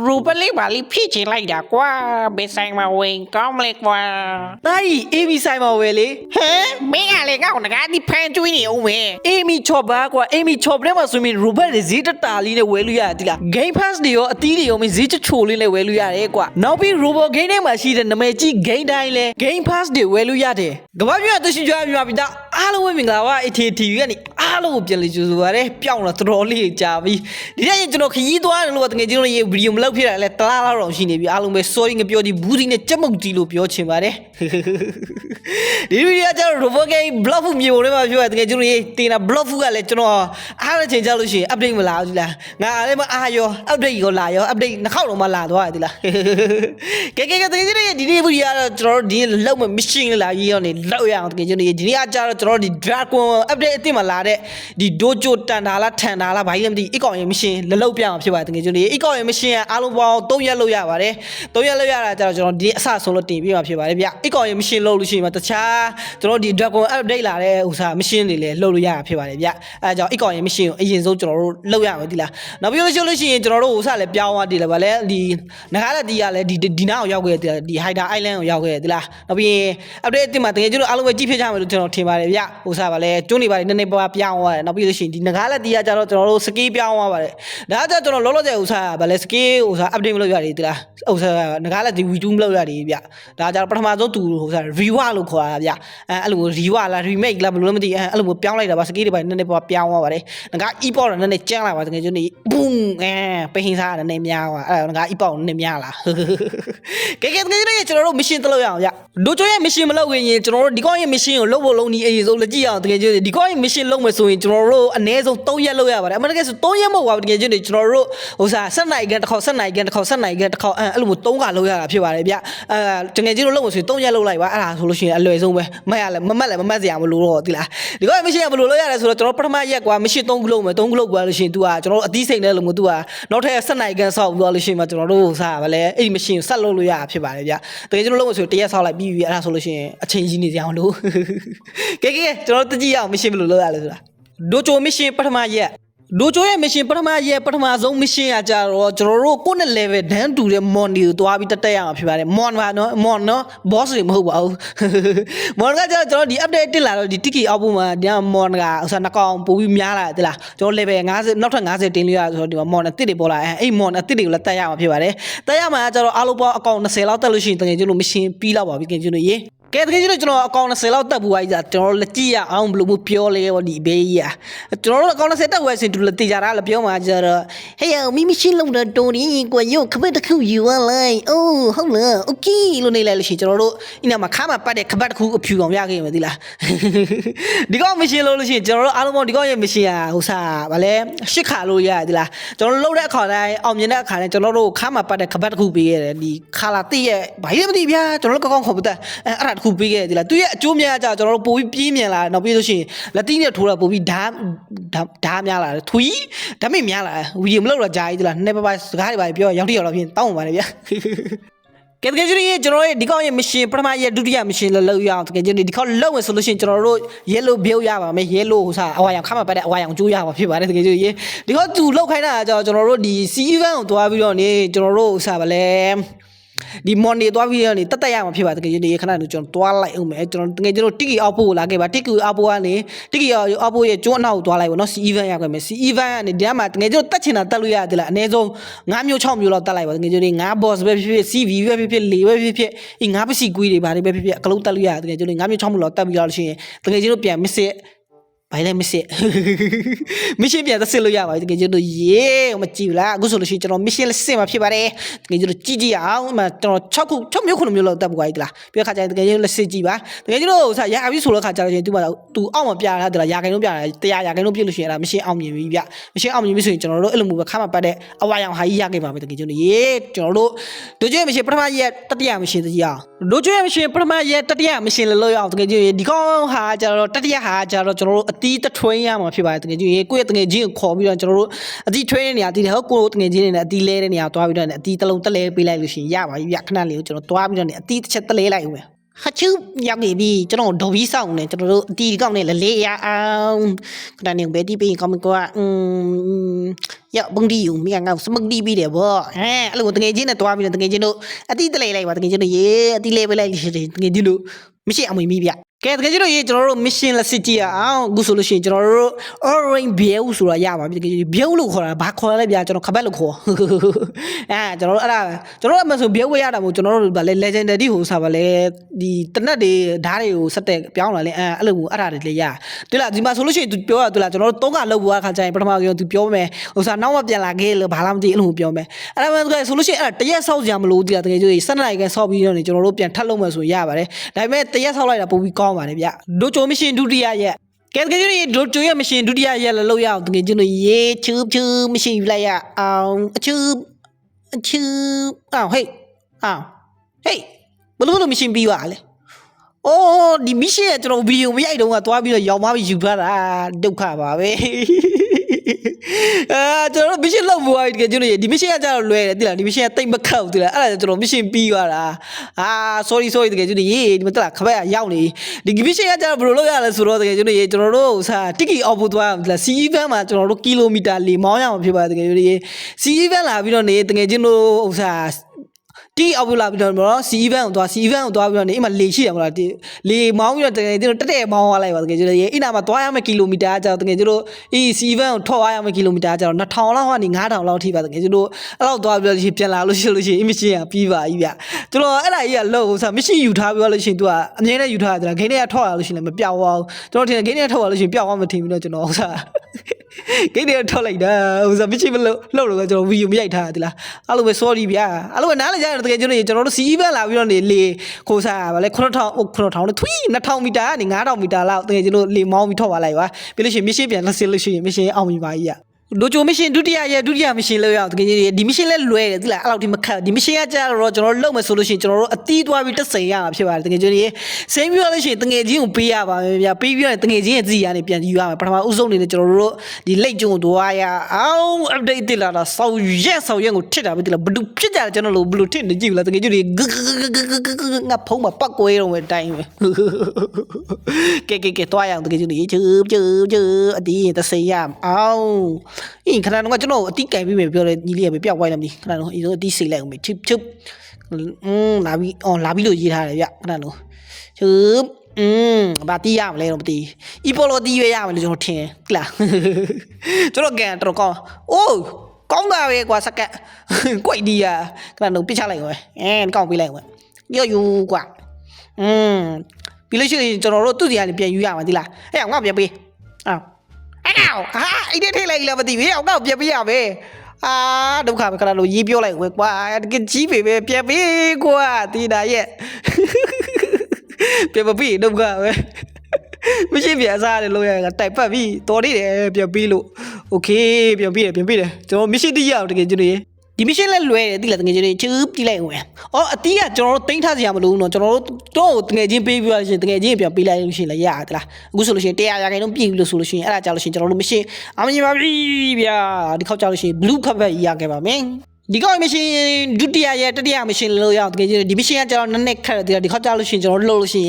รูปเลยว่าลิพี่เจไรดากว่าเบสไซมาเวงก็ไม่เล็กว่า Nai Amy sai ma we le เฮ้ไม่อะไรก็หนักที่แพนจุยนี่โอ้เม Amy chop ba kwa Amy chop ထဲမှာဆိုရင် Robert တွေဈေးတက်တာလေးနဲ့ဝယ်လို့ရတယ်ဒီလား Game Pass တွေရောအသီးတွေရောမင်းဈေးချချိုလေးနဲ့ဝယ်လို့ရတယ်ကွာနောက်ပြီး Robot Game ထဲမှာရှိတဲ့နာမည်ကြီး Game တိုင်းလဲ Game Pass တွေဝယ်လို့ရတယ်ကမ္ဘာပြည့်အသရှိကြပြပါပြီဒါအားလုံးပဲမင်္ဂလာပါATTV ကနေအားလုံးကိုပြန်လေကြိုဆိုပါရစေပြောင်းလာတော်တော်လေးကြာပြီဒီနေ့ကျွန်တော်ခရီးသွားတယ်လို့တကယ်ကျွန်တော်ရေဗီဒီယိုမလုပ်ဖြစ်တာလဲတလားလောက်တော့ရှိနေပြီအားလုံးပဲ sorry ငပြောဒီဘူးစီနဲ့ကြက်မုတ်တီလို့ပြောချင်ပါတယ်ဒီဗီဒီယိုကကျွန်တော် Robot Game Bluff မျိုးထဲမှာပြောရတကယ်ကျွန်တော်ရေတင်တာ Bluff ကလည်းကျွန်တော်အားရချင်ကြလို့ရှိရင် update မလာဘူးလားငါလည်းမအားရော update ကိုလာရော update နှစ်ခေါက်တော့မှလာသွားတယ်ဒီလားကဲတကယ်ကျွန်တော်ရေဒီနေ့ဗီဒီယိုကတော့ကျွန်တော်ဒီလောက်မ mission လာကြီးရောနေလောက်ရအောင်တကယ်ကျွန်တော်ရေဒီနေ့ကကြတော့ကျွန်တော်ဒီ Dragon update အစ်စ်မှာလာတဲ့ဒီ Dojo တန်တာလားထန်တာလားဘာကြီးလဲမသိအကောင်ရေ mission လလောက်ပြအောင်ဖြစ်ပါတယ်တကယ်ကျွန်တော်ရေအကောင်ရေ mission ကအားလုံးပေါင်း3ရက်လောက်ရပါတယ်3ရက်လောက်ရတာကြတော့ကျွန်တော်ဒီအစဆုံးလို့တင်ပြမှာဖြစ်ပါတယ်ဗျအကောင်ရေ mission လုပ်လို့ရှိရင်တခြားကျွန်တော်ဒီ Dragon update လာတဲ့ဥစား mission တွေလည်းလုပ်လို့ရတာဖြစ်ပါတယ်ဗျအဲကြောင့်အကောင်ရေ mission ကိုအရင်ဆုံးကျွန်တော်တို့လုပ်ရမယ်ဒီလားနောက်ပြီးလို့ရှိရင်ကျွန်တော်တို့ဥစားလည်းပြောင်းသွားတယ်လေဗာလဲဒီငကားလက်တီကလည်းဒီနားကိုရောက်ခဲ့တယ်ဒီ Hider Island ကိုရောက်ခဲ့တယ်ဒီလားနောက်ပြီး update အစ်စ်မှာတကယ်ကျွန်တော်အားလုံးပဲကြည့်ဖြစ်ကြမယ်လို့ကျွန်တော်ထင်ပါတယ်ဗျဥစားဗာလဲကျွန်းနေပါတယ်နည်းနည်းပါးပြောင်းသွားတယ်နောက်ပြီးလို့ရှိရင်ဒီငကားလက်တီကကြတော့ကျွန်တော်တို့ skill ပြောင်းသွားပါတယ်ဒါကကျွန်တော်လောလောဆယ်ဥစားဗာလဲ skill ဥစား update မလုပ်ရတယ်ဒီလားဥစားငကားလက်တီ V2 မလုပ်ရတယ်ဗျဒါကြတော့ပထမဆုံးသူဥစား reward လို့ခေါ်တာဗျအဲ့လို reward လား remake လားဘယ်လိုလဲမသိအဲ့လိုပြောင်းလိုက်တာပါ skill တွေပါနည်းနည်းပါးပြောင်းသွားပါတယ်ငကား e-port နည်းနည်းကျန်းလာပါတကယ်ကျွန်တော် boom ပိန်စားနည်းနည်းများသွားအဲ့ငကား e-port နည်းနည်းများလာကဲတကယ်ကျွန်တော်တို့ mission တလုပ်ရအောင်ဗျဒိုချိုရဲ့ mission မလုပ်ရင်ကျွန်တော်တို့ဒီကောင်းရဲ့ mission ကိုလုပ်ဖို့လုံးဒီအရင်ဆုံးလက်ကြည့်အောင်တကယ်ကျွန်တော်ဒီကောင်းရဲ့ mission လုပ်မယ်ဆိုရင်ကျွန်တော်တို့အနည်းဆုံး3ရက်လုပ်ရပါတယ်အမှန်တကယ်ဆို3ရက်မဟုတ်ပါဘူးတကယ်ကျွန်တော်တို့ဥစား7နိုင်ကန်တစ်ခေါက်7နိုင်ကန်တစ်ခေါက်7နိုင်ကန်တစ်ခေါက်အဲ့လိုမျိုး3ခါလုပ်ရတာဖြစ်ပါတယ်ဗျတကယ်ကျွန်တော်လုပ်မယ်ဆိုရင်3ရက်လုပ်လိုက်ပါအဲ့ဒါဆိုလို့ရှိရင်အလွယ်ဆုံးပဲမရလဲမမှတ်လဲမမှတ်စရာမလိုတော့ဒီလားဒီကောင်းရဲ့ mission ကဘယ်လိုလုပ်ရလဲဆိုတော့ကျွန်တော်ပထမရက်ကွာ mission 3ခုလုပ်မယ်3ခုလုပ်ကွာလို့ရှိရင် तू ကကျွန်တော်တို့အသီးစိန်တဲ့လို့မျိုး तू ကနောက်ထပ်7နိုင်ကန်ဆောက်ပြီးတော့လို့ရှိရင်ကျွန်တော်တို့ဥစားဗာလဲအဲ့ဒီ mission ကိုဆက်လုပ်လို့ရတာဖြစ်ပါတယ်ဗျတကယ်ကျွန်တော်လုပ်မယ်ဆိုရင်1ရက်ဆောက်လိုက်ပြီးပြီအဲ့ဒါဆိုလို့ရှိရင်အချိန်ကြီးနေကြအောင်လို့ကဲကျွန်တော်တို့တကြည့်ရအောင် mission ဘယ်လိုလုပ်ရလဲဆိုတာဒိုချို mission ပထမရက်ဒိုချိုရဲ့ mission ပထမရက်ပထမဆုံး mission ကကြတော့ကျွန်တော်တို့ကိုယ့်နဲ့ level ဒန်းတူတဲ့ mon တွေကိုတွားပြီးတက်ရအောင်ဖြစ်ပါတယ် mon ပါနော် mon နော် boss တွေမဟုတ်ပါဘူး mon ကကြတော့ကျွန်တော်ဒီ update တက်လာတော့ဒီ tiki အောက်ပေါ်မှာဒီ mon ကဥစားနှစ်ကောင်ပို့ပြီးများလာတယ်လားကျွန်တော် level 50နောက်ထပ်50တင်လို့ရဆိုတော့ဒီမှာ mon အစ်စ်တွေပေါ်လာအဲ့ mon အစ်စ်တွေကိုလည်းတက်ရအောင်ဖြစ်ပါတယ်တက်ရမှာကြတော့အားလုံးပေါင်းအကောင်20လောက်တက်လို့ရှိရင်တကယ်ကျွန်တော် mission ပြီးလောက်ပါပြီတကယ်ကျွန်တော်ရေကဲတကယ်ကျွန်တော်အကောင်20လောက်တက်ဘူးအားကြီးကျွန်တော်လက်ကြည့်ရအောင်ဘယ်လိုမျိုးပြောလဲဟောဒီဘေးကြီးကျွန်တော်တို့အကောင်20တက်ဝယ်စင်တူလက်တေးကြတာလည်းပြောမှာကြတော့ဟေးမိမရှိလုံးတော့တိုးရင်ကွာရုပ်ခပတ်တစ်ခုယူရလိုက်အိုးဟုတ်လားโอเคလို့နေလိုက်လို့ရှိရင်ကျွန်တော်တို့ဒီနာမှာခါမှာပတ်တဲ့ခပတ်တစ်ခုအဖြူအောင်ရခဲ့မယ်သီလားဒီကောင်မရှိလို့ရှိရင်ကျွန်တော်တို့အားလုံးပေါင်းဒီကောင်ရဲ့မရှိရဟိုစားဗာလဲ8ခါလို့ရတယ်သီလားကျွန်တော်တို့လုပ်တဲ့အခါတိုင်းအောင်မြင်တဲ့အခါတိုင်းကျွန်တော်တို့ခါမှာပတ်တဲ့ခပတ်တစ်ခုပေးရတယ်ဒီခါလာတိရဲ့ဘာကြီးမသိဗျာကျွန်တော်တို့ကောင်းခေါ်ပတ်တဲ့အဲ့ဒါခုပေးခဲ့တယ်လားသူရဲ့အကျိုးများကြကျွန်တော်တို့ပို့ပြီးပြင်းမြန်လာနောက်ပြီးလို့ရှိရင်လက်တီးနဲ့ထိုးတာပို့ပြီးဓာတ်များလာတယ်ထွီးဓာတ်မိများလာဗီဒီယိုမလုပ်တော့ကြာကြီးသလားနည်းပါးစကားတွေပါပြောရောက်တိရောက်တော့ဖြင့်တောင်းပါလေဗျာကဲတကယ်ကျွန်တော်ရဲ့ဒီကောင်းရဲ့ mission ပထမရဲ့ဒုတိယ mission လည်းလုပ်ရအောင်တကယ်ကျွန်တော်ဒီကောင်းလုပ်မယ်ဆိုလို့ရှိရင်ကျွန်တော်တို့ yellow build ရပါမယ် yellow ဟိုစားအဝါရောင်ခါမှာပတ်တဲ့အဝါရောင်ကျိုးရပါဖြစ်ပါတယ်တကယ်ကျွန်တော်ဒီကောင်းသူလောက်ခိုင်းတာကကျွန်တော်တို့ဒီ sea event ကိုတွားပြီးတော့နေကျွန်တော်တို့ဟိုစားဗလဲဒီ mon တွေတွားပြီးတော့နေတက်ရမှာဖြစ်ပါတကယ်ကျွန်တော်ခဏလို့ကျွန်တော်တွားလိုက်အောင်မယ်ကျွန်တော်တကယ်ကျွန်တော် tiki အောက်ပို့လာခဲ့ပါ tiki အောက်ပို့ကနေ tiki အောက်ပို့ရဲ့ကျွန်းအနောက်ကိုတွားလိုက်ပါနော် sea event ရခဲ့မယ် sea event ကနေဒီမှာတကယ်ကျွန်တော်တက်ချင်တာတက်လို့ရတယ်လားအနည်းဆုံး9မျိုး6မျိုးလောက်တက်လိုက်ပါတကယ်ကျွန်တော်9 boss ပဲဖြစ်ဖြစ် CV ပဲဖြစ်ဖြစ်4ပဲဖြစ်ဖြစ်ဒီ9ပစီကွေးတွေဘာတွေပဲဖြစ်ဖြစ်အကလုံးတက်လို့ရတယ်တကယ်ကျွန်တော်9မျိုး6မျိုးလောက်တက်ပြီးတော့လို့ရှိရင်တကယ်ကျွန်တော်ပြန် miss ဘာလဲ mission ပြန်သက်လို့ရပါပြီတကယ်ကျွန်တော်ရေမကြည့်ဘူးလားအခုဆိုလို့ရှိရင်ကျွန်တော် mission လက်စစ်မှာဖြစ်ပါတယ်တကယ်ကျွန်တော်ကြည့်အောင်ကျွန်တော်6မျိုး9မျိုးလောက်တက်ပွားကြီးလားပြီးခါကျရင်တကယ်ကျွန်တော်လက်စစ်ကြည့်ပါတကယ်ကျွန်တော်ဆရာရပြီဆိုတော့ခါကျတော့သူ့မှာသူအောက်မှာပြတာတလားရာခိုင်နှုန်းပြတာ100ရာခိုင်နှုန်းပြလို့ရှိရင်အဲ့ဒါ mission အောင်မြင်ပြီဗျ mission အောင်မြင်ပြီဆိုရင်ကျွန်တော်တို့အဲ့လိုမျိုးပဲခါမှာပတ်တဲ့အဝါရောင်ဟာကြီးရခဲ့ပါမယ်တကယ်ကျွန်တော်ရေကျွန်တော်တို့ဒိုကျွေး mission ပထမရက်တတိယ mission တကြီးအောင်ဒိုကျွေး mission ပထမရက်တတိယ mission လည်းလုပ်ရအောင်တကယ်ကျွန်တော်ဒီကောင်းဟာကျတော့တတိယဟာကျတော့ကျွန်တော်တို့အတီးတထွင်းရမှာဖြစ်ပါတယ်တကယ်ကြီးကိုယ့်ရဲ့တကယ်ချင်းကိုခေါ်ပြီးတော့ကျွန်တော်တို့အတီးထွင်းတဲ့နေရာတီးတယ်ဟုတ်ကိုတကယ်ချင်းနေနဲ့အတီးလဲတဲ့နေရာတွားပြီးတော့အတီးတစ်လုံးတက်လဲပေးလိုက်လို့ရှိရင်ရပါပြီဗျခဏလေးကိုကျွန်တော်တွားပြီးတော့နေအတီးတစ်ချက်တက်လဲလိုက်ဦးမယ် ဟာချူရောက်နေပြီကျွန်တော်ဒေါ်ပြီးဆောင်နေကျွန်တော်တို့အတီကောက်နေလေလေရအောင်ခဏနေဘယ်တီးပြီးကောင်းမကွာရဘုံဒီယူမိငါစမကတီးပြီးတယ်ဗောအဲ့လိုတငယ်ချင်းနဲ့တွားပြီးတငယ်ချင်းတို့အတီတလေးလိုက်ပါတငယ်ချင်းတို့ရေအတီလေးပဲလိုက်ရှိတယ်တငယ်ချင်းတို့မရှိအမွေမိဗျကဲတကယ်ကြီးတို့ရေကျွန်တော်တို့ mission လက်စစ်ကြည့်ရအောင်အခုဆိုလို့ရှိရင်ကျွန်တော်တို့ orange beau ဆိုတာရပါပြီတကယ်ကြီး beau လို့ခေါ်တာဘာခေါ်လဲဗျာကျွန်တော်ခပတ်လို့ခေါ်ကျွန်တော်တို့အဲ့ဒါကျွန်တော်တို့အမှဆို beau ဝဲရတာမဟုတ်ကျွန်တော်တို့ဗာလဲ legendary ဟိုစားဗာလဲဒီတနက်တွေဓာတ်တွေကိုဆက်တဲ့ပြောင်းလာလဲအဲ့လိုအဲ့ဒါတွေလည်းရတွေ့လားဒီမှာဆိုလို့ရှိရင် तू ပြောရတွေ့လားကျွန်တော်တို့၃ကလောက်ဘွားခါကျရင်ပထမဆုံး तू ပြောမယ်ဟိုစားနောက်မှပြန်လာခဲ့လို့ဘာလားမသိအဲ့လိုပြောမယ်အဲ့ဒါမှဆိုလို့ရှိရင်အဲ့တရက်ဆောက်ကြမလို့ဒီလားတကယ်ကြီး12နာရီကဆောက်ပြီးတော့နေကျွန်တော်တို့ပြန်ထပ်လုပ်မယ်ဆိုရပါတယ်ဒါပေမဲ့တရက်ဆောက်လိုက်တာပိုပြီးကောင်းပါတယ်ဗျဒိုချိုမရှင်ဒုတိယရက်ကဲတကယ်ကြီးဒိုချိုရမရှင်ဒုတိယရက်လည်းလုပ်ရအောင်တကယ်ကြီးတို့ရေချူချူမရှင်ယူလိုက်ရအောင်အချူဟေးဘလို့မရှင်ပြီးပါလေအိုးဒီမရှင်ကကျွန်တော်ဗီဒီယိုမရိုက်တော့ကသွားပြီးတော့ရောင်မပြီးယူထားတာဒုက္ခပါပဲကျွန်တော်မရှင်လောက်ပွားတကယ်ကျွန်တော်ဒီမရှင်ကကြတော့လွယ်တယ်တိလားဒီမရှင်ကတိတ်မခောက်တိလားအဲ့ဒါကျွန်တော်မရှင်ပြီးသွားတာsorry တကယ်ကျွန်တော်ရေးဒီမတလားခပတ်ရောက်နေဒီမရှင်ကကြတော့ဘယ်လိုလုပ်ရလဲဆိုတော့တကယ်ကျွန်တော်ရေးကျွန်တော်တို့တစ်ကီအောက်ဖို့သွားအောင်တိလား CE van မှာကျွန်တော်တို့ကီလိုမီတာ၄မောင်းရအောင်ဖြစ်ပါတကယ်ကျွန်တော်ရေး CE van လာပြီးတော့နေတကယ်ကျွန်တော်တီအောက်လာပြီးတော့နော် CE van ကိုသွားပြီးတော့နေအိမ်မှာလေရှိရမလားလေမောင်းပြီးတော့တကယ်ကျွန်တော်တက်မောင်းသွားလိုက်ပါတကယ်ကျွန်တော်ရေအိမ်နာမှာသွားရမယ့်ကီလိုမီတာကျတော့တကယ်ကျွန်တော်CE van ကိုထောက်ရမယ့်ကီလိုမီတာကျတော့2000လောက်ကနေ9000လောက်ထိပါတကယ်ကျွန်တော်အဲ့လောက်သွားပြီးတော့ပြန်လာလို့ရှိရင်အမရှိရပြီးပါကြီးဗျကျွန်တော်အဲ့ဒါကြီးကလို့မရှိယူထားပြီးတော့လို့ရှိရင် तू ကအမြဲတမ်းယူထားတယ်ဂိမ်းတွေကထောက်ရလို့ရှိရင်လည်းမပြောက်အောင်ကျွန်တော်ထင်တယ်ဂိမ်းတွေကထောက်ရလို့ရှိရင်ပြောက်အောင်မထင်ဘူးတော့ကျွန်တော်ဂိမ်းတွေထောက်လိုက်တာမရှိမလို့ကျွန်တော်ဗီဒီယိုမရိုက်ထားသလားအဲ့လိုပဲ sorry ဗျအဲ့လိုပဲနားလည်ကြတယ်တကယ်ကျွန်တော်တို့ CE van လာပြီးတော့နေလေခိုးစားဗာလဲ9000နဲ့ထွီး2000မီတာကနေ9000မီတာလောက်တကယ်ကျွန်တော်လေမောင်းပြီးထောက်ပါလိုက်ပါပြီးလို့ရှိရင် mission ပြန်လက်စစ်လို့ရှိရင် mission အောင်ပြီပါကြီးဒိုချိုမရှင်ဒုတိယမရှင်လို့ရအောင်တကယ်ကြီးဒီမရှင်လဲလွယ်တယ်သိလားအဲ့လောက်ဒီမခက်ဒီမရှင်ကကြာတော့ကျွန်တော်လုပ်မယ်ဆိုလို့ရှိရင်ကျွန်တော်တို့အတီးသွားပြီးတက်စိန်ရမှာဖြစ်ပါတယ်တကယ်ကြီးစိန်ပြီးလို့ရှိရင်တကယ်ချင်းကိုပေးရပါမယ်ဗျာပေးပြီးတော့တကယ်ချင်းရဲ့ဇီကနေပြန်ယူရမယ်ပထမဦးဆုံးနေနဲ့ကျွန်တော်တို့ဒီလိတ်ကျုံကိုသွားရအောင် update တိလာတာဆောက်ရက်ကိုထစ်တာပဲသိလားဘလူဖြစ်ကြတယ်ကျွန်တော်တို့ဘလူထစ်နေကြည့်ဘူးလားတကယ်ကြီးငါဖုံးမှာပတ်ကွဲတော့မယ်တိုင်းပဲကဲသွားရအောင်တကယ်ကြီးချူအတီးတက်စိန်ရအောင်ခဏတော့ကျွန်တော်အတိကင်ပြီးမယ်ပြောတယ်ညီလေးကပဲပြောက်သွားလိုက်မသိခဏတော့အရင်အတိစိတ်လိုက်အောင်မေချွတ်လာပြီးလို့ရေးထားတယ်ဗျခဏတော့ချွတ်ဘာတီးရမလဲတော့မသိအီပိုလိုတီးရရမယ်လို့ကျွန်တော်ထင်ဟလားကျွန်တော်ကန်တော်ကောင်းအိုးကောင်းတာပဲကွာစကတ်ကွိုက်ဒီးရခဏတော့ပြစ်ချလိုက်အောင်ကောင်းပေးလိုက်အောင်ရော့ယူကွာပြီးလို့ရှိရင်ကျွန်တော်တို့သူ့စီကနေပြန်ယူရမှာဒီလားအဲ့ငါပြန်ပေးအဲ့ဒီထိလိုက်လာမသိဘူးအောင်တော့ပြပြရမယ်ဒုက္ခပဲခဏလို့ရေးပြောလိုက်ဝဲကွာတကယ်ကြီးပဲပြပြကွာတီးတာရဲ့ပြပြဒုက္ခပဲမရှိပြန်စားတယ်လို့ရကတိုက်ပတ်ပြီးတော်နေတယ်ပြပြလို့โอเคပြန်ပြီးတယ်ကျွန်တော်မရှိတိရအောင်တကယ်ကျွန်တော်ဒီမရှင်လဲလွယ်တယ်တိလာတကယ်ချင်းချူပြလိုက်အောင်အတီးကကျွန်တော်တို့တိမ့်ထားစရာမလိုဘူးเนาะကျွန်တော်တို့တော့တကယ်ချင်းပေးပြီးတော့ရှင်တကယ်ချင်းပြန်ပေးလိုက်လို့ရှင်လဲရသလားအခုဆိုလို့ရှင်100ရာခိုင်နှုန်းပြည့်ပြီလို့ဆိုလို့ရှင်အဲ့ဒါကြောင့်လို့ရှင်ကျွန်တော်တို့မရှင်အမကြီးပါပြီဗျာဒီခေါက်ကြောင့်လို့ရှင် blue cup ပဲရခဲ့ပါမယ်ဒီကောက်မရှင်ဒုတိယရဲ့တတိယမရှင်လို့ရအောင်တကယ်ကြီးဒီမရှင်ကကျွန်တော်နည်းနည်းခက်တယ်ဒီခေါက်ကြောင့်လို့ရှင်ကျွန်တော်လှုပ်လို့ရှင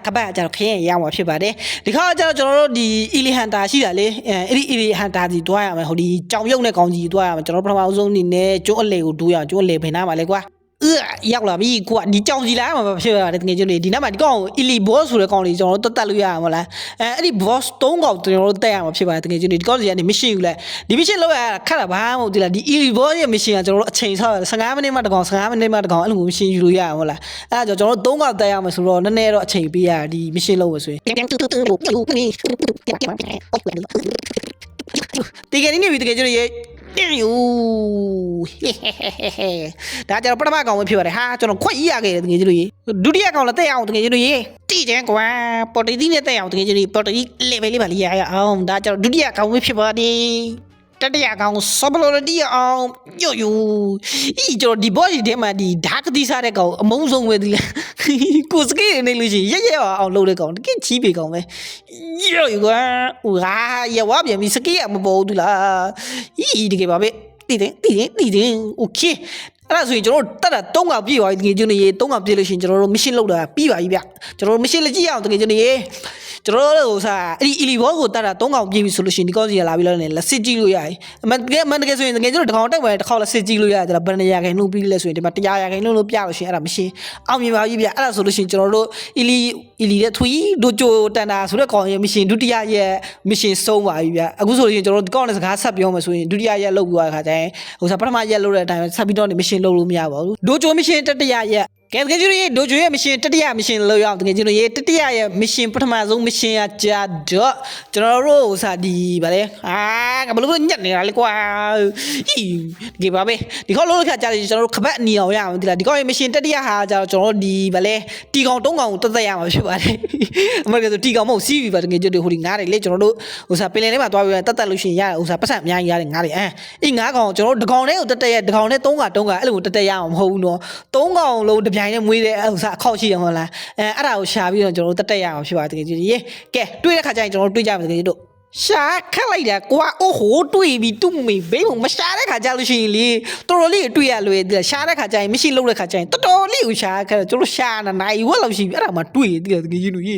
်ခပတ်ကကျွန်တော်ခရင်ရအောင်ဖြစ်ပါတယ်ဒီခေါက်ကြောင့်ကျွန်တော်တို့ဒီ Eli Hunter ရှိတာလေအဲ့ဒီ Eli Hunter ကြီးတွားရမယ်ဟိုဒီကြောင်ရုပ်နဲ့ကောင်းကြီးတွားရမယ်ကျွန်တော်ပထမအဆုံးအနေနဲ့ကျိုးအလေကိုဒူးရအောင်ကျိုးအလေဖိနားပါလေကွာရောက်လာပြီကွာဒီကြောင်ကြီးလာမှာဖြစ်ပါတယ်တကယ်ချင်းဒီနောက်မှာဒီကောင် Eli boss ဆိုတဲ့ကောင်လေးကျွန်တော်တို့တက်လို့ရရမလားအဲ့ဒီ boss 3ကောင်ကျွန်တော်တို့တက်ရမှာဖြစ်ပါတယ်တကယ်ချင်းဒီကောင်ကြီးကနေ mission ယူလိုက်ဒီ mission လောက်ရခက်တာဘာမှမဟုတ်ဒီလားဒီ Eli boss ရဲ့ mission ကကျွန်တော်တို့အချိန်ဆောက်ရ15မိနစ်မှတစ်ကောင်15မိနစ်မှတစ်ကောင်အဲ့လို mission ယူလို့ရရမလားအဲ့ဒါကြောင့်ကျွန်တော်တို့3ကောင်တက်ရမှာဆိုတော့နည်းနည်းတော့အချိန်ပေးရဒီ mission လုပ်မယ်ဆိုရင်ဒီကနေ့နေပြီတကယ်ချင်းတင်းယူဒါကြတော့ပထမကောင်ပဲဖြစ်ပါတယ်ဟာကျွန်တော်ခွက်ရခဲ့တယ်တကယ်ကြီးလို့ဒုတိယကောင်လည်းတက်အောင်တကယ်ကြီးလို့တိကျန်ကွာပေါ်တီနဲ့တက်အောင်တကယ်ကြီးပေါ်တီ level လေးပါလေးရအောင်ဒါကြတော့ဒုတိယကောင်ပဲဖြစ်ပါတယ်တတိယကောင်ဆောဘလိုတီအောင်ညို့ယူကျွန်တော်ဒီ boss ထဲမှာဒီဓာတ်ကတိစားတဲ့ကောင်အမုန်းဆုံးပဲဒီလေကိုစကေးနေလို့ရှိရင်ရဲအောင်လုပ်တဲ့ကောင်တကယ်ချီးပေကောင်ပဲညို့ယူကွာရဝပြန်ပြီးစကေးမပေါ်ဘူးလားတကယ်ပါပဲတည်တယ်โอเค အဲ့ဒါဆိုရင်ကျွန်တော်တို့တက်တာ3កောင်ပြည့်သွားပြီတကယ်ကျွန်တော်ရေ3កောင်ပြည့်လို့ရှိရင်ကျွန်တော်တို့ mission လောက်တာပြီးပါပြီဗျကျွန်တော်တို့ mission လက်ကြည့်အောင်တကယ်ကျွန်တော်ရေကျွန်တော်တို့ဟိုစားအဲ့ဒီ elite boss ကိုတက်တာ3កောင်ပြည့်ပြီဆိုလို့ရှိရင်ဒီကောင်းစီကလာပြီးတော့လည်းလက်စစ်ကြည့်လို့ရတယ်အမှန်တကယ်ဆိုရင်တကယ်ကျွန်တော်တစ်ကောင်တက်မယ်တစ်ခေါက်လက်စစ်ကြည့်လို့ရတယ်ဘယ်နေရာခိုင်နှုတ်ပြီးလဲဆိုရင်ဒီမှာ100ရာခိုင်နှုတ်လို့ပြလို့ရှိရင်အဲ့ဒါ mission အောင်မြင်ပါပြီဗျအဲ့ဒါဆိုလို့ရှိရင်ကျွန်တော်တို့ elite ရဲ့ထွေးဒိုဂျိုတန်တာဆိုတဲ့ကောင်ရဲ့ mission ဒုတိယရဲ့ mission ဆုံးပါပြီဗျအခုဆိုလို့ရှိရင်ကျွန်တော်တို့ဒီကောင်နဲ့စကားဆက်ပြောမယ်ဆိုရင်ဒုတိယရဲ့လောက်ပြီးသွားတဲ့ခါကျရင်ဟိုစားပထမရဲ့လောက်တဲ့အတိုင်းဆက်ပြီးတော့ mission လုပ်လို့မရပါဘူးဒိုဂျို mission တတိယရဲ့ကဲတကယ်ကျွန်တော်ရေဒိုဂျိုရဲ့ mission တတိယ mission လောက်ရအောင်တကယ်ကျွန်တော်ရေတတိယရဲ့ mission ပထမဆုံး mission ကကြာတော့ကျွန်တော်တို့ဟိုစားဒီဗါလေကဘလို့ညက်နေတာလေကွာဒီပါပဲဒီခေါက်လို့ခါကြာတယ်ကျွန်တော်တို့ခပတ်အနီအောင်ရအောင်ဒီလားဒီခေါက်ရဲ့ mission တတိယဟာကြာတော့ကျွန်တော်တို့ဒီဗါလေတီကောင်3ကောင်တက်ရမှာဖြစ်ပါတယ်အမေကဆိုတီကောင်မဟုတ်စီးပြီပါတကယ်ကျွန်တော်ဟိုဒီငားတွေလေကျွန်တော်တို့ဟိုစားပင်လယ်ထဲမှာသွားပြီးတက်လို့ရှိရင်ရတယ်ဟိုစားပတ်ဆက်အများကြီးရတယ်ငားတွေအေးငားကောင်ကျွန်တော်တို့တကောင်လေးကိုတက်ရတကောင်နဲ့3ကောင်အဲ့လိုတက်ရအောင်မဟုတ်ဘူးနော်3ကောင်လုံးပြိုင်နဲ့မွေးတဲ့ဥစားအခောက်ရှိရမလားအဲ့ဒါကိုရှာပြီးတော့ကျွန်တော်တို့တက်ရအောင်ဖြစ်ပါတယ်တကယ်ကြီးရေကဲတွေးတဲ့ခါကျရင်ကျွန်တော်တို့တွေးကြမယ်တကယ်ကြီးတို့ရှာခက်လိုက်တာကွာအိုးဟိုတွေးပြီးတူးမေဘေးမရှာတဲ့ခါကျလို့ရှိရင်လေတော်တော်လေးတွေးရလွယ်တယ်ရှာတဲ့ခါကျရင်မရှိလို့တဲ့ခါကျရင်တော်တော်လေးကိုရှာခက်ကျွန်တော်ရှာနိုင်ဝက်လောက်ရှိပြီအဲ့ဒါမှတွေးတယ်တကယ်ကြီးတို့ရေ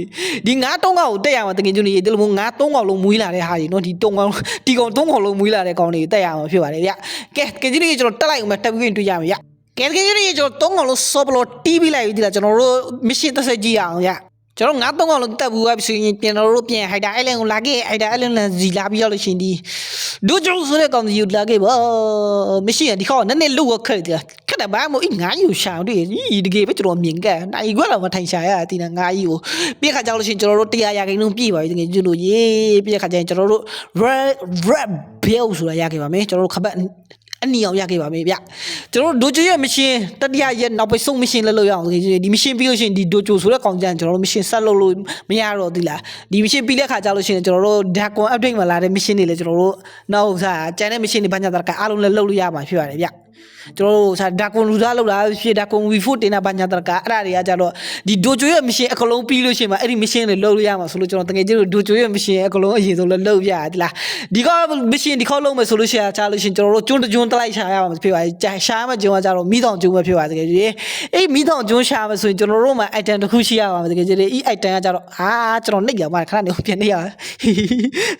ဒီငါး3ကောင်ကိုတက်ရမှာတကယ်ကြီးတို့ရေဒီလိုမျိုးငါး3ကောင်လုံးမွေးလာတဲ့ဟာကြီးနော်ဒီ3ကောင်ဒီကောင်3ကောင်လုံးမွေးလာတဲ့ကောင်တွေတက်ရမှာဖြစ်ပါတယ်ဗျကဲတကယ်ကြီးတို့ရေကျွန်တော်တက်လိုက်အောင်တက်ပြီးတွေးကြမယ်ဗျကဲတကယ်ကြီးကျွန်တော်3ကောင်လုံးစောပလို့တီးပြီးလိုက်ပြီဒီလားကျွန်တော်တို့ mission တစ်ဆက်ကြည့်အောင်ရကျွန်တော်3ကောင်လုံးတက်ဘူးပဲဆိုရင်ကျွန်တော်တို့ပြန် Hider Island ကိုလာခဲ့ Hider Island နဲ့ဇီလာပြီးရောက်လို့ရှင်ဒီဒိုဂျိုဆိုတဲ့ကောင်ကြီးကိုလာခဲ့ပါ mission ဒီခေါက်နည်းနည်းလုတ်ခက်တယ်ခက်တယ်ဘာမှမငါးကြီးကိုရှာတွေ့ဒီတကယ်ပဲကျွန်တော်မြင်ခဲ့နိုင်ခွက်တော့မထိုင်ရှာရတီးနေငါးကြီးကိုပြည့်ခါကြောက်လို့ရှင်ကျွန်တော်တို့100ရာခိုင်နှုန်းပြည့်ပါပြီတကယ်ကျွလို့ရေးပြည့်ခါကျရင်ကျွန်တော်တို့ red bill ဆိုတာရခဲ့ပါမယ်ကျွန်တော်တို့ခပတ်အနီအောင်ရခဲ့ပါမယ်ဗျကျွန်တော်တို့ဒိုဂျိုရဲ့ mission တတိယရဲ့နောက်ပိုင်းဆုံး mission လုပ်ရအောင်ဒီ mission ပြီးလို့ရှိရင်ဒီဒိုဂျိုဆိုတဲ့ကောင်ကျန်ကျွန်တော်တို့ mission ဆက်လုပ်လို့မရတော့သီလားဒီ mission ပြီးတဲ့ခါကျလို့ရှိရင်ကျွန်တော်တို့ Dragon update မှာလာတဲ့ mission တွေလည်းကျွန်တော်တို့နောက်စားကျန်တဲ့ mission တွေဘာညာတကအားလုံးလည်းလုပ်လို့ရမှာဖြစ်ပါတယ်ဗျကျွန်တော်တို့စားဒါကွန်လူသားလောက်တာဖြစ်ဒါကွန် V4 တင်တာဘာညာတကအဲ့ဒါတွေကကြတော့ဒီဒိုဂျိုရဲ့ mission အကလုံးပြီးလို့ရှိရင်အဲ့ဒီ mission တွေလုပ်လို့ရမှာဆိုလို့ကျွန်တော်တကယ်ကြီးဒိုဂျိုရဲ့ mission အကလုံးအရင်ဆုံးလည်းလုပ်ပြရတယ်လားဒီက mission ဒီခေါက်လုံးမယ်ဆိုလို့ရှိရင်ချားလို့ရှိရင်ကျွန်တော်တို့ကျွန်းတကျွန်းတက်လိုက်ရှာရမှာဖြစ်ပါရှားမှကျွန်းကကြတော့မိတောင်ကျွန်းပဲဖြစ်ပါတကယ်ကြီးအေးမိတောင်ကျွန်းရှာမယ်ဆိုရင်ကျွန်တော်တို့မှာ item တစ်ခုရှိရပါမယ်တကယ်ကြီးဒီ item ကကြတော့ကျွန်တော်နှိပ်ရမှာခဏနေပြန်နေရ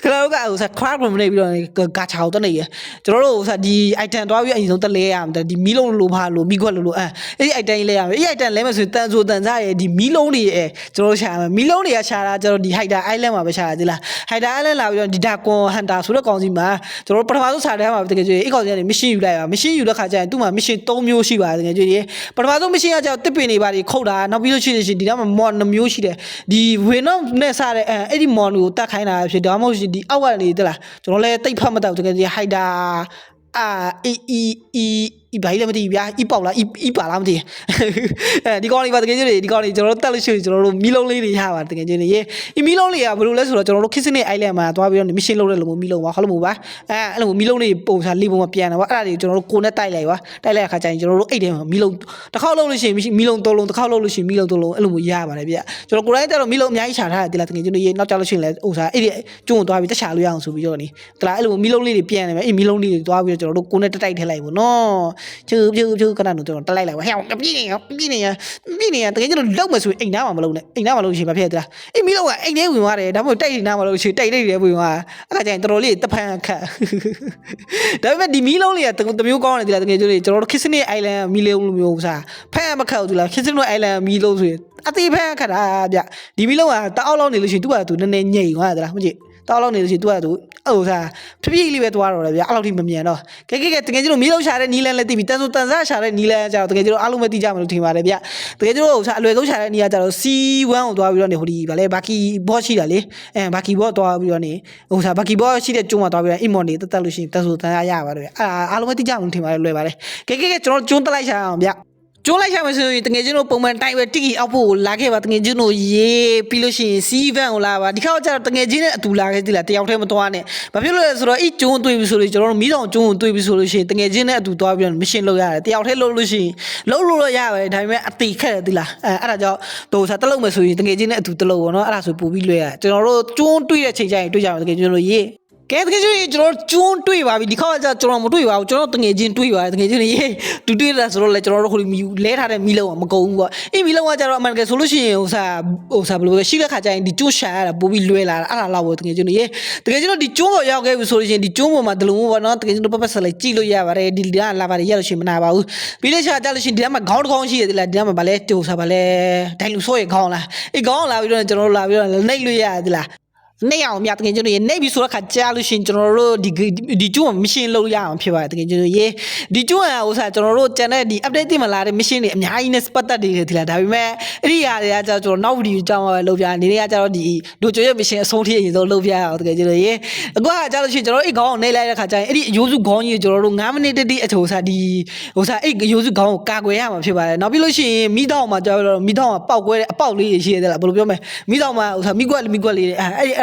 ခဏတော့ကဟိုစား crack မနေပြီးတော့ဂါချာကိုတက်နေရကျွန်တော်တို့ဟိုစားဒီ item တွားပြီးအရင်ဆုံးတက်လဲရမှာဒီမီလုံးလိုပါလို့မိခွက်လိုအဲ့ဒီ item လဲရမယ်အဲ့ item လဲမယ်ဆိုရင်တန်ဆိုတန်စားရဲ့ဒီမီလုံးတွေကျွန်တော်ရှာမယ်မီလုံးတွေကရှာတာကျွန်တော်ဒီ Hider Island မှာပဲရှာရတယ်လား Hider Island လာပြီးတော့ဒီ Dragon Hunter ဆိုတဲ့ကောင်စီမှာကျွန်တော်ပထမဆုံးစာတန်းမှာတကယ်ကြွေးအဲ့ကောင်စီကနေ mission ယူလိုက်ပါ mission ယူတဲ့ခါကျရင်သူ့မှာ mission 3မျိုးရှိပါတယ်တကယ်ကြွေးပထမဆုံး mission ကကျတော့တစ်ပင်တွေပါတွေခုတ်တာနောက်ပြီးလို့ရှိရင်ဒီနောက်မှာ mon 2မျိုးရှိတယ်ဒီဝင်းတော့နဲ့စားတဲ့အဲ့ဒီ mon ကိုတတ်ခိုင်းတာဖြစ်ဒါမှမဟုတ်ဒီအောက်ကနေတက်လာကျွန်တော်လည်းတိတ်ဖတ်မတော့တကယ်ကြွေး Hider ဘာလဲမသိဘူးဗျာအီပေါက်လားအီပါလားမသိဒီကောင်လေးပါတကယ်ကြီးဒီကောင်လေးကျွန်တော်တို့တက်လို့ရှိရင်ကျွန်တော်တို့မီလုံးလေးတွေရပါတကယ်ကြီးရေအီမီလုံးလေးကဘယ်လိုလဲဆိုတော့ကျွန်တော်တို့ Kissing Island မှာသွားပြီးတော့ mission လုပ်တဲ့လူမျိုးမီလုံးပါဟုတ်လို့မို့ပါအဲ့လိုမီလုံးလေးပုံစားလေးပုံမှာပြန်တာပါအဲ့ဒါတွေကျွန်တော်တို့ကိုနဲ့တိုက်လိုက်ပါတိုက်လိုက်တဲ့အခါကျရင်ကျွန်တော်တို့အိတ်ထဲမှာမီလုံးတစ်ခေါက်လုပ်လို့ရှိရင်မီလုံး3လုံးတစ်ခေါက်လုပ်လို့ရှိရင်မီလုံး3လုံးအဲ့လိုမျိုးရပါတယ်ဗျကျွန်တော်ကိုယ်တိုင်တက်တော့မီလုံးအများကြီးရှာထားတယ်ဒီလားတကယ်ကြီးရေနောက်ကြလို့ရှိရင်လည်းဥစားအဲ့ဒီကျွန်းသွားပြီးတက်ချလို့ရအောင်ဆိုပြီးတော့နေတလားအဲ့လိုမီလုံးလေးတွေပြန်နေမယ်အဲ့မီလုံးလေးတွေသွားပြီးတော့ကျွန်တော်တို့ကိုနဲ့တိုက်ထဲလိုက်ပေါ့နော်ချူကနန်တို့ကျွန်တော်တက်လိုက်လိုက်ပါဟဲ့ပြင်းနေရတကယ်ကျွန်တော်လောက်မယ်ဆိုရင်အိမ်သားမှာမလုပ်နဲ့အိမ်သားမှာလုပ်ရှင်မဖြစ်သေးလားအိမ်မီးလုံးကအိမ်ထဲဝင်သွားတယ်ဒါမှမဟုတ်တိုက်နေနားမှာလို့ရှိရင်တိုက်နေတယ်ဝင်သွားအဲ့ဒါကျရင်တော်တော်လေးတဖန်ခတ်ဒါပေမဲ့ဒီမီးလုံးလေးကတမျိုးကောင်းတယ်ဒီလားတကယ်ကျွန်တော်တို့ Kissing Island မီးလုံးလိုမျိုးစားဖန်မခတ်ဘူးဒီလား Kissing Island မီးလုံးဆိုရင်အသေးဖန်ခတ်တာဗျဒီမီးလုံးကတအောက်လောက်နေလို့ရှိရင်သူ့ကသူနည်းနည်းညိန်သွားတယ်လားမကြည့်တောက်လောက်နေလို့ရှိရင်သူကသူအဲ့လိုစားဖြည်းဖြည်းလေးပဲသွားတော့တယ်ဗျအဲ့လောက်ထိမမြန်တော့ကဲတကယ်ကျွန်တော်မီးလုံးရှာတဲ့နီးလန်းလည်းသိပြီတန်ဆိုတန်စားရှာတဲ့နီးလန်းကျတော့တကယ်ကျွန်တော်အားလုံးပဲသိကြမှာလို့ထင်ပါတယ်ဗျတကယ်ကျွန်တော်အလွယ်ဆုံးရှာတဲ့နီးကကျတော့ C1 ကိုသွားပြီးတော့နေဟိုဒီဗာလဲဘာကီဘော့ရှိတာလေဘာကီဘော့သွားပြီးတော့နေဟိုစားဘာကီဘော့ရှိတဲ့ကျုံးမှာသွားပြီးတော့အိမ်မော်နေတက်လို့ရှိရင်တန်ဆိုတန်စားရပါတယ်ဗျအားလုံးပဲသိကြမှာလို့ထင်ပါတယ်လွယ်ပါတယ်ကဲကျွန်တော်ကျုံးတက်လိုက်ရှာအောင်ဗျကျိုးလိုက်ရမယ်ဆိုရင်တကယ်ကျွန်တော်ပုံမှန်တိုက်ပဲတိကီအောက်ဖို့လာခဲ့ပါတကယ်ကျွန်တော်ရေးပြီးလို့ရှိရင် C-Van ကိုလာပါဒီခါကျတော့တကယ်ချင်းနဲ့အတူလာခဲ့သီလားတယောက်တည်းမသွားနဲ့ဘာဖြစ်လို့လဲဆိုတော့အဲ့ကျုံးတွေ့ပြီဆိုလို့ကျွန်တော်တို့မီးတောင်ကျုံးကိုတွေ့ပြီဆိုလို့ရှိရင်တကယ်ချင်းနဲ့အတူသွားပြီးတော့ mission လုပ်ရတယ်တယောက်တည်းလုပ်လို့ရှိရင်လုပ်လို့ရပါတယ်ဒါပေမဲ့အတိခက်တယ်သီလားအဲ့ဒါကြောင့်တို့စားတက်လို့မယ်ဆိုရင်တကယ်ချင်းနဲ့အတူတလို့ပေါ့နော်အဲ့ဒါဆိုပို့ပြီးလွှဲရကျွန်တော်တို့ကျုံးတွေ့တဲ့ချိန်ကျရင်တွေ့ကြမှာတကယ်ကျွန်တော်တို့ရေး ကဲတကယ်ကြီးကျွန်တော်ကျွန်းတွေ့ပါပြီဒီခေါက်ကကျွန်တော်မတွေ့ပါဘူးကျွန်တော်တငယ်ချင်းတွေ့ပါတယ်တကယ်ကြီးရေတူတွေ့တာဆိုတော့လေကျွန်တော်တို့ခုလဲထားတဲ့မီးလုံးကမကုန်ဘူးပေါ့အေးမီးလုံးကကျတော့အမှန်တကယ်ဆိုလို့ရှိရင်ဟိုစားဘယ်လိုလဲရှိတဲ့ခါကျရင်ဒီကျွန်းရှာရတာပို့ပြီးလွဲလာတာအဲ့ဒါလောက်ပေါ့တကယ်ကြီးရေတကယ်ကြီးတို့ဒီကျွန်းပေါ်ရောက်ခဲ့ပြီဆိုလို့ရှိရင်ဒီကျွန်းပေါ်မှာဒလုံးပေါ့နော်တကယ်ကြီးတို့ပတ်ပတ်ဆက်လိုက်ကြည့်လို့ရပါတယ်ဒီကလာပါတယ်ရလို့ရှိရင်မနာပါဘူးပြီးတဲ့ချက်ကျလို့ရှိရင်ဒီကမှာခေါင်းတစ်ခေါင်းရှိရတယ်လားဒီကမှာဗာလဲတူစားဗာလဲဒိုင်လူဆိုးရဲ့ခေါင်းလားအေးခေါင်းလာပြီးတော့ကျွန်တော်တို့လာပြီးတော့နှိပ်လို့ရတယ်လားနေအောင်မြတ်တကယ်ကျွန်တော်ရေနေပြီဆိုတော့ခါကြားလို့ရှိရင်ကျွန်တော်တို့ဒီကျွန်းမရှင်းလို့ရအောင်ဖြစ်ပါတယ်တကယ်ကျွန်တော်ရေဒီကျွန်းကဟိုစားကျွန်တော်တို့ကျန်တဲ့ဒီ update တင်မလာတဲ့ mission တွေအများကြီးနဲ့ပတ်သက်နေတယ်ဒီလားဒါပေမဲ့အဲ့ဒီຢာတွေကကျတော့ကျွန်တော်နောက်ဗီဒီယိုကြောင်းပဲလုပ်ပြနေတွေကကျတော့ဒီဒိုချိုရဲ့ mission အဆုံးထိအရင်ဆုံးလုပ်ပြရအောင်တကယ်ကျွန်တော်ရေအခုကကြားလို့ရှိရင်ကျွန်တော်အဲ့ခေါင်းကိုနေလိုက်တဲ့ခါကျရင်အဲ့ဒီအယိုးစုခေါင်းကြီးကျွန်တော်တို့9မိနစ်တိအချိုစားဒီဟိုစားအဲ့အယိုးစုခေါင်းကိုကာကွယ်ရမှာဖြစ်ပါတယ်နောက်ပြီးလို့ရှိရင်မိတော့မှာကျတော့မိတော့မှာပောက်ကွဲတဲ့အပေါက်လေးတွေရှိရတယ်လားဘယ်လိုပြောမလဲမိတော့မှာဟိုစားမိကွက်လေးတွေ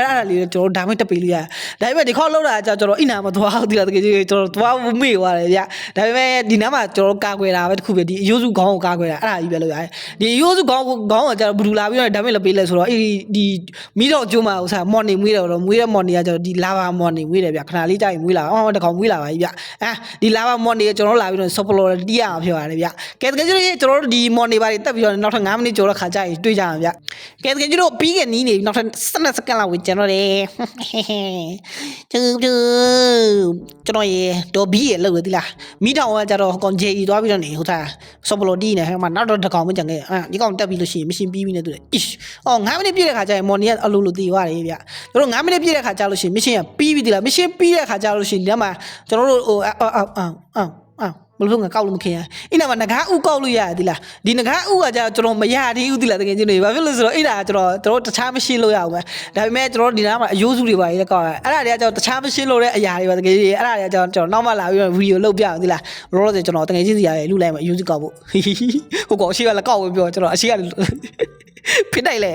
အဲ့ဒါလေးကျွန်တော်ဒါမှတက်ပေးလို့ရဒါပေမဲ့ဒီခေါက်လောက်တာကျကျွန်တော်အိနာမသွားဘူးဒီလားတကယ်ကြီးကျွန်တော်သွားမေ့သွားတယ်ဗျဒါပေမဲ့ဒီနားမှာကျွန်တော်ကာကွယ်တာပဲတခုပဲဒီအယိုးစုခေါင်းကိုကာကွယ်တာအဲ့ဒါကြီးပဲလို့ရတယ်ဒီအယိုးစုခေါင်းကကျတော့ဘူးလာပြီးတော့ဒါမှမဟုတ်ပေးလဲဆိုတော့ဒီမီးတော့ကျိုးမှာဟိုစားမော်နေမွေးတယ်တော့မွေးတဲ့မော်နေကကျတော့ဒီလာဘာမော်နေမွေးတယ်ဗျခဏလေးကြာရင်မွေးလာတကောင်မွေးလာပါပြီဗျဒီလာဘာမော်နေကျွန်တော်လာပြီးတော့ဆော့ဖလော်တီးရအောင်ဖြစ်ပါတယ်ဗျကဲတကယ်ကြီးကျွန်တော်တို့ဒီမော်နေပါတွေတက်ပြီးတော့နောက်ထပ်9မိနစ်ကျော်တော့ခါကြာရင်တွေ့ကြအောင်ဗျကဲတကယ်ကြီးတို့ပြီးကနီးနေပြီနောက်ထပ်12စက္ကန့်လောက်ဝင်ကျွန်တော်တယ်ကျွန်တော်ရေတော့ဘီးရလောက်ရသလားမိတောင်ကကြတော့ကောင်ဂျေကြီးသွားပြီးတော့နေဟိုထားဆော့ပလိုတီးနေဟဲ့မှာနောက်တော့တကောင်မကြံခဲ့ဒီကောင်တက်ပြီးလို့ရှိရင်မရှင်ပြီးပြီနဲ့တူတယ်9မိနစ်ပြည့်တဲ့ခါကျရင်မော်နီကအလိုလိုတည်သွားတယ်ဗျကျွန်တော်9မိနစ်ပြည့်တဲ့ခါကျလို့ရှိရင်မရှင်ကပြီးပြီသလားမရှင်ပြီးတဲ့ခါကျလို့ရှိရင်ဒီမှာကျွန်တော်တို့ဟိုဘလို့ငါကောက်လို့မခင်ရအဲ့နာမှာငကားဥကောက်လို့ရတယ်ဒီလားဒီငကားဥကကြာကျွန်တော်မရသေးဘူးဒီလားတကယ်ချင်းတွေဘာဖြစ်လို့ဆိုတော့အဲ့ဒါကျွန်တော်တခြားမရှင်းလို့ရအောင်ပဲဒါပေမဲ့ကျွန်တော်ဒီနားမှာအယိုးစုတွေပါရေးကောက်ရအဲ့ဒါတွေကကျွန်တော်တခြားမရှင်းလို့တဲ့အရာတွေပါတကယ်ကြီးအဲ့ဒါတွေကကျွန်တော်နောက်မှလာပြီးတော့ဗီဒီယိုလုပ်ပြအောင်ဒီလားလောလောဆယ်ကျွန်တော်တကယ်ချင်းစီရလူလိုက်မှာအယိုးစုကောက်ဖို့ဟိုကောင်အရှိကလည်းကောက်ဝင်ပြောကျွန်တော်အရှိကဖြစ်နိုင်လေ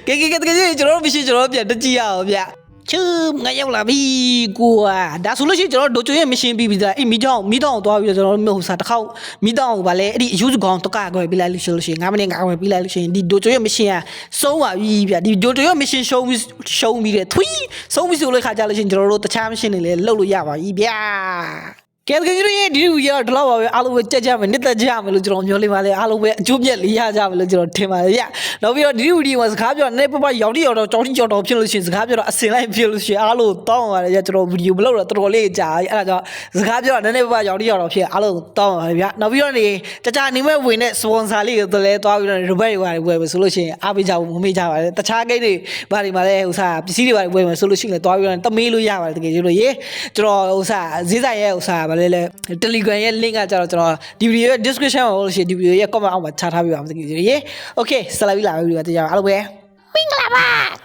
ကဲတကယ်ချင်းကျွန်တော်မရှိကျွန်တော်ပြန်တကြည့်ရအောင်ဗျချူငါရောက်လာပြီကိုဒါဆိုလို့ရှိရင်ကျွန်တော်ဒိုချိုရဲ့မရှင်ပြီးပြီလားအေးမီးတောင်းသွားပြီးတော့ကျွန်တော်ဟိုစားတစ်ခေါက်မီးတောင်းကိုဗာလဲအဲ့ဒီအယူစုကောင်တကကွယ်ပြီးလိုက်လို့ရှိရင်9မိနစ်9ခွဲပြီးလိုက်လို့ရှိရင်ဒီဒိုချိုရဲ့မရှင်ကဆုံးပါပြီဗျဒီဒိုချိုရဲ့မရှင်ရှုံးပြီးတယ်ထွီးဆုံးပြီဆိုလို့ခါကြလို့ရှိရင်ကျွန်တော်တို့တခြားမရှင်တွေလည်းလှုပ်လို့ရပါပြီဗျာကဲတကယ်ကြီးရဲ့ဒီဗီဒီယိုတော့လောက်ပါပဲအားလုံးပဲကြက်ကြမယ်နှစ်သက်ကြမယ်လို့ကျွန်တော်ပြောလိမ့်ပါလေအားလုံးပဲအကျိုးပြက်လေးရကြမယ်လို့ကျွန်တော်ထင်ပါတယ်ဗျနောက်ပြီးတော့ဒီဗီဒီယိုမှာစကားပြောနေပပရောက်တိရောက်တော့ကြောင်းတိကြောက်တော့ဖြစ်လို့ရှိရင်စကားပြောတော့အစင်လိုက်ဖြစ်လို့ရှိရင်အားလုံးတောင်းပါတယ်ကျွန်တော်ဗီဒီယိုမလုပ်တော့တော်တော်လေးကြာအဲ့ဒါကြောင့်စကားပြောတော့နည်းနည်းပပရောက်တိရောက်တော့ဖြစ်အားလုံးတောင်းပါတယ်ဗျနောက်ပြီးတော့နေကြာနေမဲ့ဝင်တဲ့ sponsor လေးကိုလည်းတွားပြီးတော့ rebate တွေဝယ်မယ်ဆိုလို့ရှိရင်အားပေးကြဖို့မမေ့ကြပါနဲ့တခြားကိန်းတွေဘာတွေမှာလဲဟိုစားပစ္စည်းတွေဘာတွေဝယ်မယ်ဆိုလို့ရှိရင်လည်းတွားပြီးတော့တမေးလို့ရပါတယ်တကယ်ကြီးလို့ရေကျွန်တော်ဟိုစားဈေးဆိုင်ရဲ့ဟိုစားဘာလဲTelegram ရဲ့ link ကကျတော့ကျွန်တော်ဒီ video ရဲ့ description မှာလို့ရှိရင်ဒီ video ရဲ့ comment အောက်မှာချထားပေးပါမယ်တကယ်ကြီးရေ okay ဆက်လိုက်လာပြီဒီကတရားအားလုံးပဲမင်္ဂလာပါ